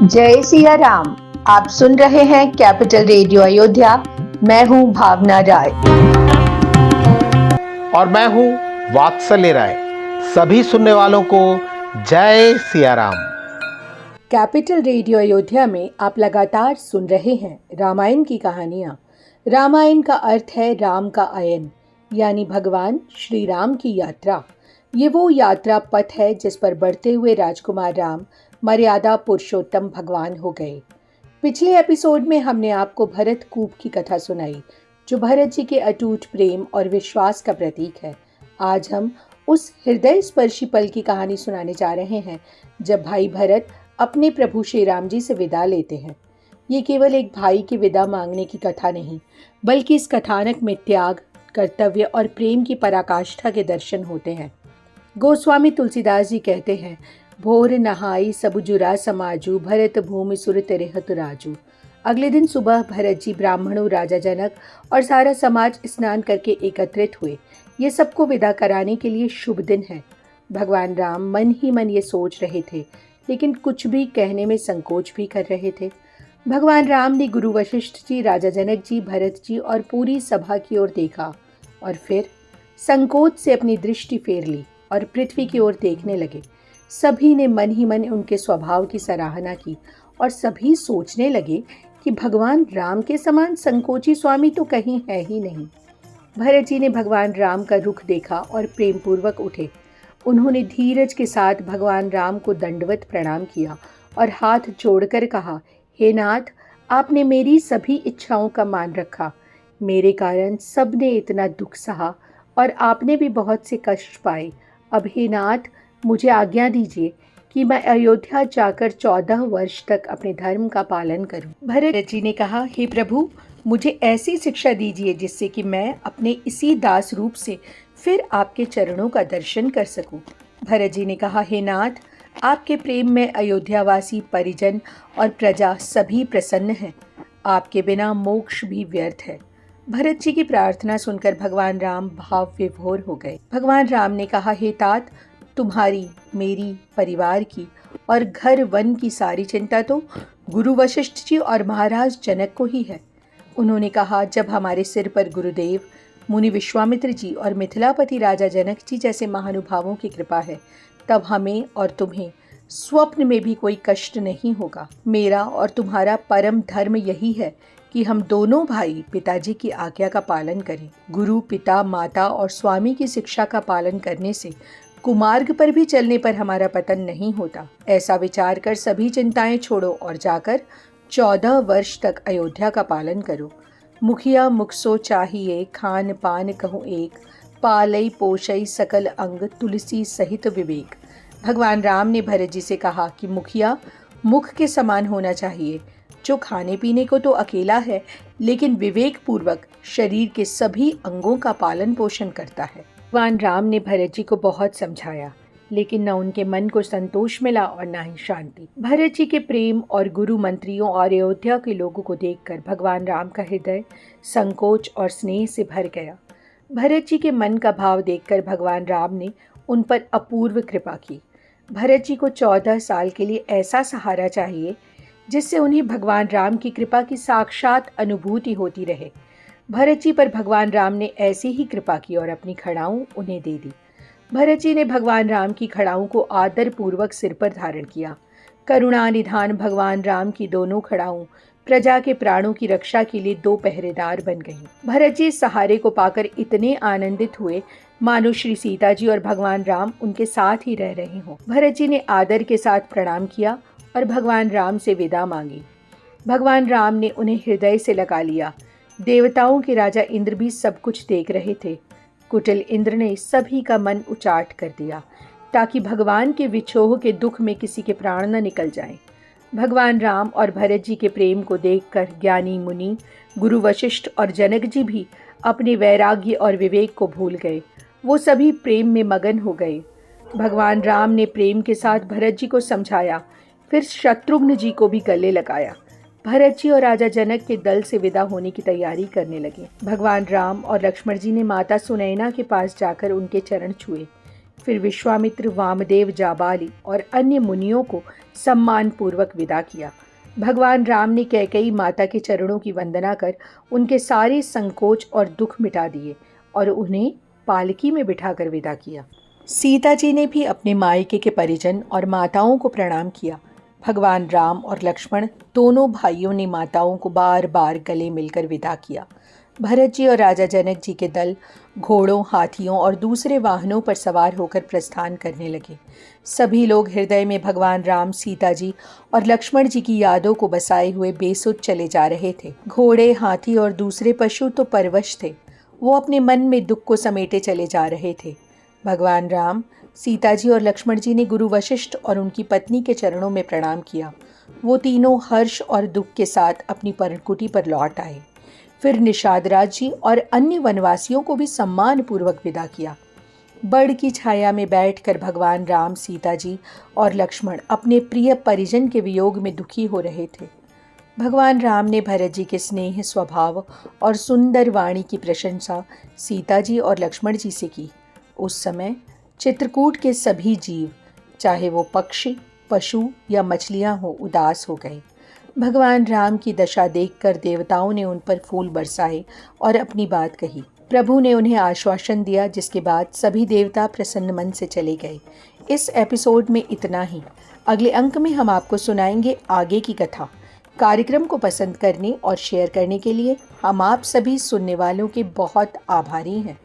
जय सिया राम। आप सुन रहे हैं कैपिटल रेडियो अयोध्या। मैं हूं भावना राय और मैं हूं वात्सल्य राय। सभी सुनने वालों को जय सिया राम। कैपिटल रेडियो अयोध्या में आप लगातार सुन रहे हैं रामायण की कहानियाँ। रामायण का अर्थ है राम का अयन, यानी भगवान श्री राम की यात्रा। ये वो यात्रा पथ है जिस पर बढ़ते हुए राजकुमार राम मर्यादा पुरुषोत्तम भगवान हो गए। पिछले एपिसोड में हमने आपको भरत कूप की कथा सुनाई, जो भरत जी के अटूट प्रेम और विश्वास का प्रतीक है। आज हम उस हृदय स्पर्शी पल की कहानी सुनाने जा रहे हैं जब भाई भरत अपने प्रभु श्री राम जी से विदा लेते हैं। ये केवल एक भाई की विदा मांगने की कथा नहीं, बल्कि इस कथानक में त्याग, कर्तव्य और प्रेम की पराकाष्ठा के दर्शन होते हैं। गोस्वामी तुलसीदास जी कहते हैं, भोर नहाई सबु जुरा समाजू, भरत भूमि सुर तिरहत राजू। अगले दिन सुबह भरत जी, ब्राह्मणों, राजा जनक और सारा समाज स्नान करके एकत्रित हुए। ये सबको विदा कराने के लिए शुभ दिन है। भगवान राम मन ही मन ये सोच रहे थे, लेकिन कुछ भी कहने में संकोच भी कर रहे थे। भगवान राम ने गुरु वशिष्ठ जी, राजा जनक जी, भरत जी और पूरी सभा की ओर देखा और फिर संकोच से अपनी दृष्टि फेर ली और पृथ्वी की ओर देखने लगे। सभी ने मन ही मन उनके स्वभाव की सराहना की और सभी सोचने लगे कि भगवान राम के समान संकोची स्वामी तो कहीं है ही नहीं। भरत जी ने भगवान राम का रुख देखा और प्रेम पूर्वक उठे। उन्होंने धीरज के साथ भगवान राम को दंडवत प्रणाम किया और हाथ जोड़कर कहा, हे नाथ, आपने मेरी सभी इच्छाओं का मान रखा। मेरे कारण सबने इतना दुख सहा और आपने भी बहुत से कष्ट पाए। अब हे नाथ, मुझे आज्ञा दीजिए कि मैं अयोध्या जाकर 14 वर्ष तक अपने धर्म का पालन करूं। भरत जी ने कहा, हे प्रभु, मुझे ऐसी शिक्षा दीजिए जिससे कि मैं अपने इसी दास रूप से फिर आपके चरणों का दर्शन कर सकूं। भरत जी ने कहा, हे नाथ, आपके प्रेम में अयोध्यावासी, परिजन और प्रजा सभी प्रसन्न हैं। आपके बिना मोक्ष भी व्यर्थ है। भरत जी की प्रार्थना सुनकर भगवान राम भाव विभोर हो गए। भगवान राम ने कहा, हे तात, तुम्हारी, मेरी, परिवार की और घर वन की सारी चिंता तो गुरु वशिष्ठ जी और महाराज जनक को ही है। उन्होंने कहा, जब हमारे सिर पर गुरुदेव, मुनि विश्वामित्र जी और मिथिलापति राजा जनक जी जैसे महानुभावों की कृपा है, तब हमें और तुम्हें स्वप्न में भी कोई कष्ट नहीं होगा। मेरा और तुम्हारा परम धर्म यही है कि हम दोनों भाई पिताजी की आज्ञा का पालन करें। गुरु, पिता, माता और स्वामी की शिक्षा का पालन करने से कुमार्ग पर भी चलने पर हमारा पतन नहीं होता। ऐसा विचार कर सभी चिंताएं छोड़ो और जाकर 14 वर्ष तक अयोध्या का पालन करो। मुखिया मुखसो चाहिए, खान पान कहूँ एक, पालई पोषई सकल अंग, तुलसी सहित विवेक। भगवान राम ने भरत जी से कहा कि मुखिया मुख के समान होना चाहिए, जो खाने पीने को तो अकेला है, लेकिन विवेक पूर्वक शरीर के सभी अंगों का पालन पोषण करता है। भगवान राम ने भरत जी को बहुत समझाया, लेकिन न उनके मन को संतोष मिला और न ही शांति। भरत जी के प्रेम और गुरु मंत्रियों और अयोध्या के लोगों को देखकर भगवान राम का हृदय संकोच और स्नेह से भर गया। भरत जी के मन का भाव देखकर भगवान राम ने उन पर अपूर्व कृपा की। भरत जी को 14 साल के लिए ऐसा सहारा चाहिए जिससे उन्हें भगवान राम की कृपा की साक्षात अनुभूति होती रहे। भरत जी पर भगवान राम ने ऐसी ही कृपा की और अपनी खड़ाऊं उन्हें दे दी। भरत जी ने भगवान राम की खड़ाऊं को आदर पूर्वक सिर पर धारण किया। करुणा निधान भगवान राम की दोनों खड़ाऊं प्रजा के प्राणों की रक्षा के लिए 2 पहरेदार बन गईं। भरत जी इस सहारे को पाकर इतने आनंदित हुए मानो श्री सीता जी और भगवान राम उनके साथ ही रह रहे हों। भरत जी ने आदर के साथ प्रणाम किया और भगवान राम से विदा मांगी। भगवान राम ने उन्हें हृदय से लगा लिया। देवताओं के राजा इंद्र भी सब कुछ देख रहे थे। कुटिल इंद्र ने सभी का मन उचाट कर दिया, ताकि भगवान के विछोह के दुख में किसी के प्राण न निकल जाएं। भगवान राम और भरत जी के प्रेम को देखकर ज्ञानी मुनि, गुरु वशिष्ठ और जनक जी भी अपने वैराग्य और विवेक को भूल गए। वो सभी प्रेम में मगन हो गए। भगवान राम ने प्रेम के साथ भरत जी को समझाया, फिर शत्रुघ्न जी को भी गले लगाया। भरत जी और राजा जनक के दल से विदा होने की तैयारी करने लगे। भगवान राम और लक्ष्मण जी ने माता सुनैना के पास जाकर उनके चरण छुए। फिर विश्वामित्र, वामदेव, जाबाली और अन्य मुनियों को सम्मान पूर्वक विदा किया। भगवान राम ने कैकेयी माता के चरणों की वंदना कर उनके सारे संकोच और दुख मिटा दिए और उन्हें पालकी में बिठाकर विदा किया। सीता जी ने भी अपने मायके के परिजन और माताओं को प्रणाम किया। भगवान राम और लक्ष्मण दोनों भाइयों ने माताओं को बार बार गले मिलकर विदा किया। भरत जी और राजा जनक जी के दल घोड़ों, हाथियों और दूसरे वाहनों पर सवार होकर प्रस्थान करने लगे। सभी लोग हृदय में भगवान राम, सीता जी और लक्ष्मण जी की यादों को बसाए हुए बेसुध चले जा रहे थे। घोड़े, हाथी और दूसरे पशु तो परवश थे, वो अपने मन में दुख को समेटे चले जा रहे थे। भगवान राम, सीता जी और लक्ष्मण जी ने गुरु वशिष्ठ और उनकी पत्नी के चरणों में प्रणाम किया। वो तीनों हर्ष और दुख के साथ अपनी पर्णकुटी पर लौट आए। फिर निषाद राज जी और अन्य वनवासियों को भी सम्मान पूर्वक विदा किया। बड़ की छाया में बैठकर भगवान राम, सीता जी और लक्ष्मण अपने प्रिय परिजन के वियोग में दुखी हो रहे थे। भगवान राम ने भरत जी के स्नेह स्वभाव और सुंदर वाणी की प्रशंसा सीता जी और लक्ष्मण जी से की। उस समय चित्रकूट के सभी जीव, चाहे वो पक्षी, पशु या मछलियां हो, उदास हो गए। भगवान राम की दशा देखकर देवताओं ने उन पर फूल बरसाए और अपनी बात कही। प्रभु ने उन्हें आश्वासन दिया, जिसके बाद सभी देवता प्रसन्न मन से चले गए। इस एपिसोड में इतना ही। अगले अंक में हम आपको सुनाएंगे आगे की कथा। कार्यक्रम को पसंद करने और शेयर करने के लिए हम आप सभी सुनने वालों के बहुत आभारी हैं।